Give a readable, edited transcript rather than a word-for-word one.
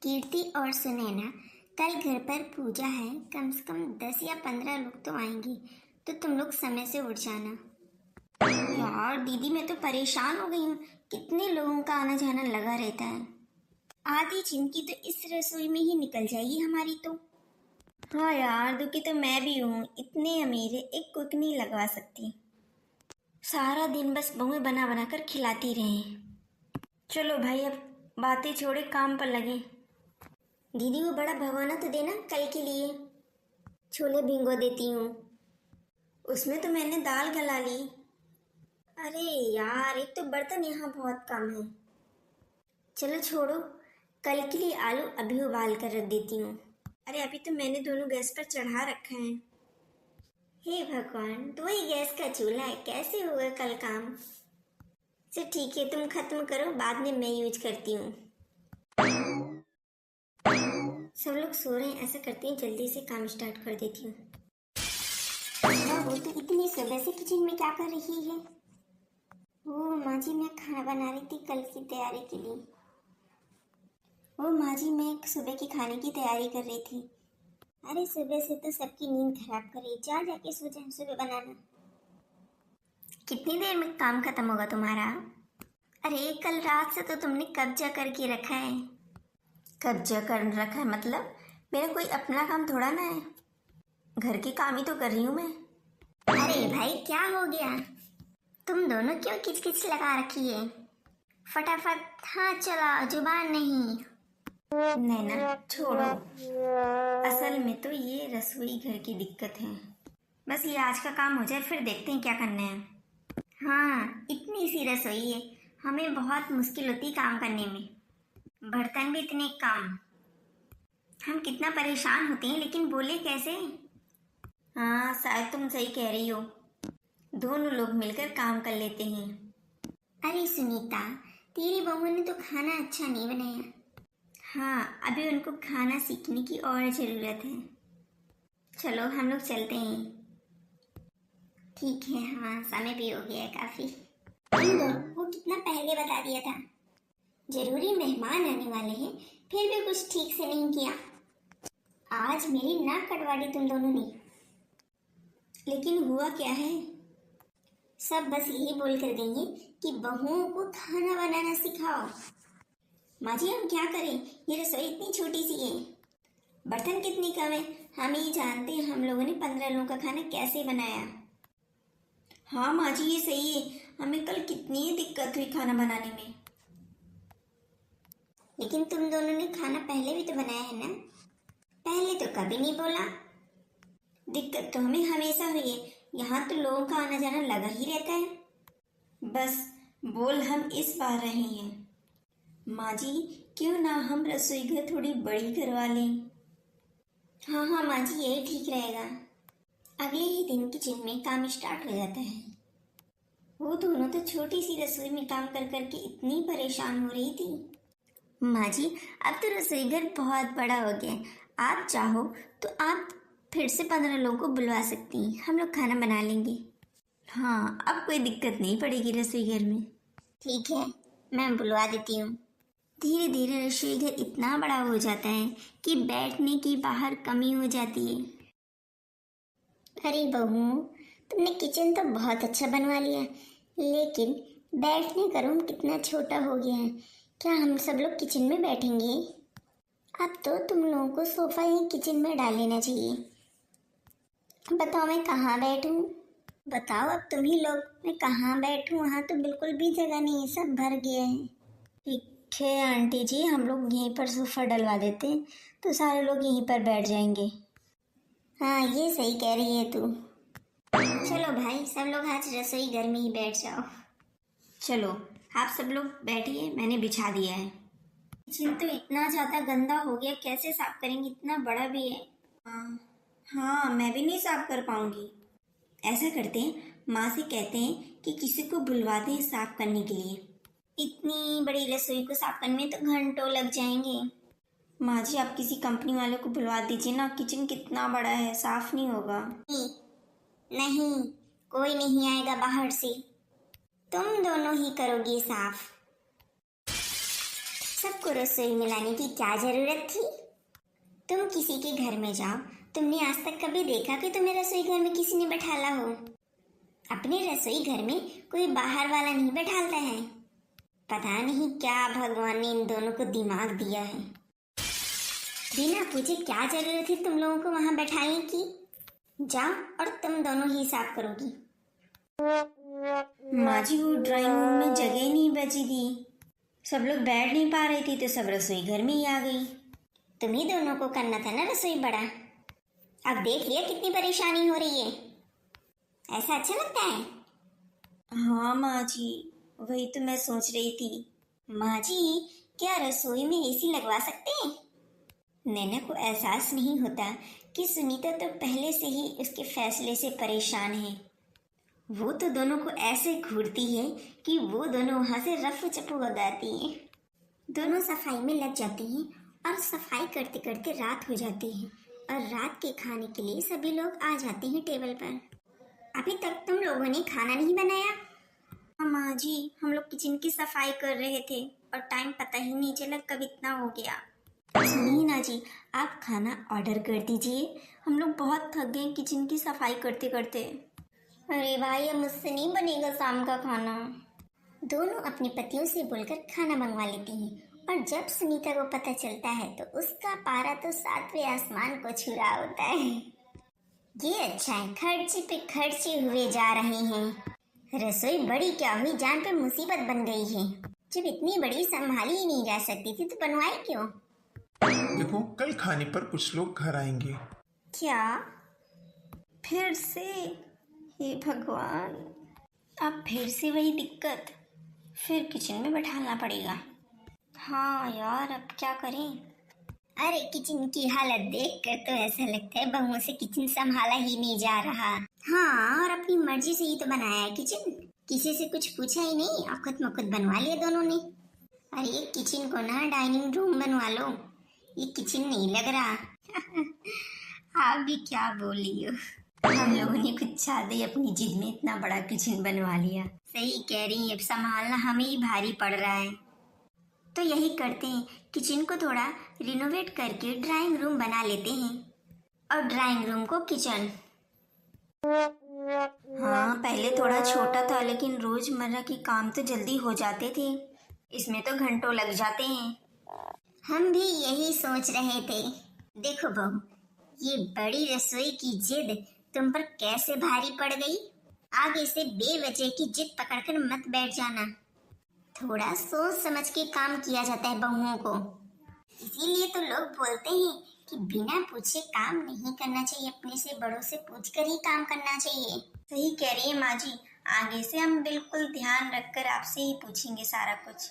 कीर्ति और सुनैना, कल घर पर पूजा है। कम से कम 10 या 15 लोग तो आएंगे, तो तुम लोग समय से उठ जाना। यार दीदी, मैं तो परेशान हो गई हूँ। कितने लोगों का आना जाना लगा रहता है। आधी जिंदगी तो इस रसोई में ही निकल जाएगी हमारी तो। हाँ यार, दुखी तो मैं भी हूँ। इतने अमीर एक कुक नहीं लगवा सकती। सारा दिन बस बहुएं बना बना कर खिलाती रहे। चलो भाई, अब बातें छोड़े, काम पर लगे। दीदी, वो बड़ा भगोना तो देना कल के लिए। छोले भिगो देती हूँ। उसमें तो मैंने दाल गला ली। अरे यार, एक तो बर्तन यहाँ बहुत कम है। चलो छोड़ो, कल के लिए आलू अभी उबाल कर रख देती हूँ। अरे अभी तो मैंने दोनों गैस पर चढ़ा रखा है। हे भगवान, तो ही गैस का चूल्हा है, कैसे होगा कल काम। चल ठीक है, तुम खत्म करो, बाद में मैं यूज करती हूँ। सब लोग सो रहे हैं, ऐसा करती हूँ जल्दी से काम स्टार्ट कर देती हूँ। वो तो इतनी सुबह से किचन में क्या कर रही है? ओ माँ जी, मैं खाना बना रही थी कल की तैयारी के लिए। ओ माँ जी, मैं सुबह के खाने की तैयारी कर रही थी। अरे सुबह से तो सबकी नींद खराब कर रही, जा जाके सो जाए, सुबह बनाना। कितनी देर में काम खत्म होगा तुम्हारा? अरे कल रात से तो तुमने कब्जा करके रखा है। कब्जा कर रखा है मतलब? मेरा कोई अपना काम थोड़ा ना है, घर के काम ही तो कर रही हूँ मैं। अरे भाई, क्या हो गया? तुम दोनों क्यों किचकिच लगा रखी है? फटाफट हाथ चलाओ, जुबान नहीं। नैना छोड़ो, असल में तो ये रसोई घर की दिक्कत है। बस ये आज का काम हो जाए, फिर देखते हैं क्या करना है। हाँ, इतनी सी रसोई है, हमें बहुत मुश्किल होती काम करने में। बर्तन भी इतने कम। हम कितना परेशान होते हैं, लेकिन बोले कैसे? हाँ, शायद तुम सही कह रही हो। दोनों लोग मिलकर काम कर लेते हैं। अरे सुनीता, तेरी बहू ने तो खाना अच्छा नहीं बनाया। हाँ, अभी उनको खाना सीखने की और ज़रूरत है। चलो हम लोग चलते हैं। ठीक है, हाँ समय भी हो गया है काफ़ी। वो कितना पहले बता दिया था। जरूरी मेहमान आने वाले हैं, फिर भी कुछ ठीक से नहीं किया। आज मेरी नाक कटवा दी तुम दोनों ने। लेकिन हुआ क्या है? सब बस यही बोल कर गई हैं कि बहुओं को खाना बनाना सिखाओ। माँ जी, हम क्या करें, ये रसोई इतनी छोटी सी है, बर्तन कितनी कम है। हम ही जानते हैं हम लोगों ने 15 लोगों का खाना कैसे बनाया। हाँ माँ जी, ये सही है, हमें कल कितनी दिक्कत हुई खाना बनाने में। लेकिन तुम दोनों ने खाना पहले भी तो बनाया है ना? पहले तो कभी नहीं बोला। दिक्कत तो हमें हमेशा हुई है, यहाँ तो लोगों का आना जाना लगा ही रहता है। बस बोल हम इस बार रहे हैं। माँ जी, क्यों ना हम रसोई घर थोड़ी बड़ी करवा लें? हाँ हाँ माँ जी, यही ठीक रहेगा। अगले ही दिन किचन में काम स्टार्ट हो जाता है। वो दोनों तो छोटी सी रसोई में काम कर करके इतनी परेशान हो रही थी। माँ जी, अब तो रसोई घर बहुत बड़ा हो गया है। आप चाहो तो आप फिर से 15 लोगों को बुलवा सकती हैं, हम लोग खाना बना लेंगे। हाँ, अब कोई दिक्कत नहीं पड़ेगी रसोई घर में। ठीक है, मैं बुलवा देती हूँ। धीरे धीरे रसोई घर इतना बड़ा हो जाता है कि बैठने की बाहर कमी हो जाती है। अरे बहू, तुमने किचन तो बहुत अच्छा बनवा लिया, लेकिन बैठने का रूम कितना छोटा हो गया है। क्या हम सब लोग किचन में बैठेंगे? अब तो तुम लोगों को सोफा ही किचन में डाल लेना चाहिए। बताओ मैं कहाँ बैठूं? बताओ अब तुम ही लोग, मैं कहाँ बैठूं? वहाँ तो बिल्कुल भी जगह नहीं है, सब भर गया है। ठीक है आंटी जी, हम लोग यहीं पर सोफा डलवा देते हैं, तो सारे लोग यहीं पर बैठ जाएंगे। हाँ, ये सही कह रही है तू। चलो भाई, सब लोग आज रसोई घर में ही बैठ जाओ। चलो आप सब लोग बैठिए, मैंने बिछा दिया है। किचन तो इतना ज़्यादा गंदा हो गया, कैसे साफ करेंगे, इतना बड़ा भी है। हाँ हाँ, मैं भी नहीं साफ कर पाऊंगी। ऐसा करते हैं, माँ से कहते हैं कि किसी को बुलवाते हैं साफ करने के लिए। इतनी बड़ी रसोई को साफ करने में तो घंटों लग जाएंगे। माँ जी, आप किसी कंपनी वाले को बुलवा दीजिए ना, किचन कितना बड़ा है, साफ नहीं होगा। नहीं, कोई नहीं आएगा बाहर से, तुम दोनों ही करोगी साफ। सबको रसोई में लाने की क्या जरूरत थी? तुम किसी के घर में जाओ, तुमने आज तक कभी देखा कि तुम्हें रसोई घर में किसी ने बैठाला हो? अपने रसोई घर में कोई बाहर वाला नहीं बैठालता है। पता नहीं क्या भगवान ने इन दोनों को दिमाग दिया है। बिना पूछे क्या जरूरत है तुम लोगों को वहां बैठाने की? जाओ और तुम दोनों ही साफ करोगी। माँ जी, वो ड्राइंग रूम में जगह ही नहीं बची थी, सब लोग बैठ नहीं पा रहे थे तो सब रसोई घर में ही आ गई। तुम्ही दोनों को करना था ना रसोई बड़ा। अब देख लिया कितनी परेशानी हो रही है। ऐसा अच्छा लगता है? हाँ माँ जी, वही तो मैं सोच रही थी। माँ जी, क्या रसोई में एसी लगवा सकते हैं? नैना को एहसास नहीं होता कि सुनीता तो पहले से ही उसके फैसले से परेशान है। वो तो दोनों को ऐसे घूरती है कि वो दोनों वहां से रफू चप्पू हो जाती हैं। दोनों सफाई में लग जाती हैं और सफाई करते करते रात हो जाती है और रात के खाने के लिए सभी लोग आ जाते हैं टेबल पर। अभी तक तुम लोगों ने खाना नहीं बनाया? हाँ माँ जी, हम लोग किचन की सफाई कर रहे थे और टाइम पता ही नहीं चला कब इतना हो गया। सुनिए ना जी, आप खाना ऑर्डर कर दीजिए, हम लोग बहुत थक गए किचन की सफाई करते करते। अरे भाई, अब मुझसे नहीं बनेगा शाम का खाना। दोनों अपने पतियों से बोलकर खाना मंगवा लेती हैं और जब सुनीता को पता चलता है तो उसका पारा तो सातवें आसमान को छू रहा होता है। ये अच्छा है, खर्चे पे खर्चे हुए जा रहे हैं। रसोई बड़ी क्या हुई, जान पे मुसीबत बन गई है। जब इतनी बड़ी संभाली ही नहीं जा सकती थी तो बनवाई क्यों? देखो, कल खाने पर कुछ लोग घर आएंगे। क्या? फिर से? हे भगवान, अब फिर से वही दिक्कत। फिर किचन में बैठाना पड़ेगा। हाँ यार, अब क्या करें? अरे किचन की हालत देखकर तो ऐसा लगता है बहुओं से किचन संभाला ही नहीं जा रहा। हाँ, और अपनी मर्जी से ही तो बनाया है किचन, किसी से कुछ पूछा ही नहीं और खुद में खुद बनवा लिया दोनों ने। अरे किचन को ना डाइनिंग रूम बनवा लो, ये किचन नहीं लग रहा। आप भी क्या बोली हो? हम लोगों ने कुछ ज्यादा ही अपनी जिद में इतना बड़ा किचन बनवा लिया। सही कह रही है, अब संभालना हमें ही भारी पड़ रहा है। तो यही करते हैं, किचन को थोड़ा रिनोवेट करके ड्राइंग रूम बना लेते हैं और ड्राइंग रूम को किचन। हाँ, पहले थोड़ा छोटा था लेकिन रोजमर्रा के काम तो जल्दी हो जाते थे, इसमें तो घंटों लग जाते हैं। हम भी यही सोच रहे थे। देखो बहू, ये बड़ी रसोई की जिद तुम पर कैसे भारी पड़ गई। आगे से बेवजह की जिद पकड़कर मत बैठ जाना। थोड़ा सोच समझ के काम किया जाता है बहुओं को, इसीलिए तो लोग बोलते हैं कि बिना पूछे काम नहीं करना चाहिए, अपने से बड़ों से पूछकर ही काम करना चाहिए। सही कह रही है माँ जी, आगे से हम बिल्कुल ध्यान रखकर आपसे ही पूछेंगे सारा कुछ।